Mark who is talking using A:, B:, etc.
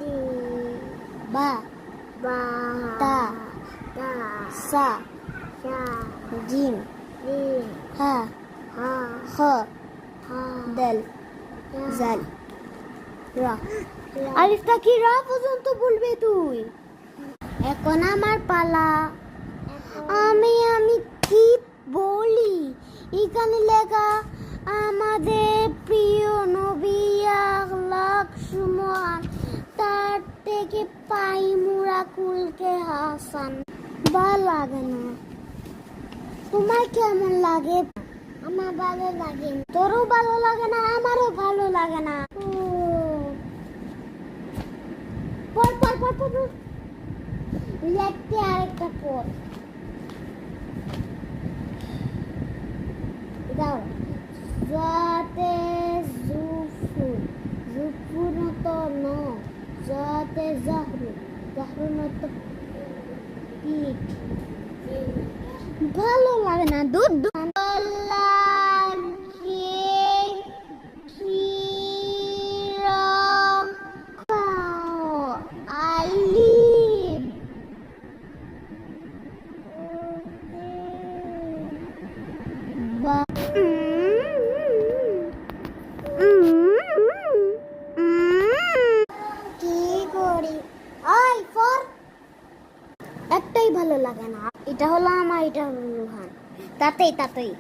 A: দি
B: বা
A: বা
B: তা
A: তা
B: সা
A: সা
B: জিম
A: জিম
B: হা
A: হা
B: খ
A: হা
B: দাল
A: ইয়া
B: জাল রা
A: ইয়া।
B: আলিফটা কি রা পর্যন্ত বলবে তুই? এখন আমার পালা। আমি কি বলি? এখানে লেখা আমাদের প্রিয় নবী লক্ষ্মণ, তার থেকে পাই মুরা কুলকে হাসান। ভালো লাগে না? তোমার কেমন লাগে?
A: আমার ভালো লাগে।
B: তোরও ভালো লাগে না, আমারও ভালো লাগে না। পর পর পর পর পর। লিখতে আরেকটা পর দাও। জাতে জুফুর, জুফুর তো ন। জাতে জাহরু, জাহরু তো পিক। ভালো লাগে না, দুধ আলিফ বা
A: কি করি?
B: ওই ফর একটাই ভালো লাগে না। এটা হলো আমার, এটা হলো রুহান। তাতেই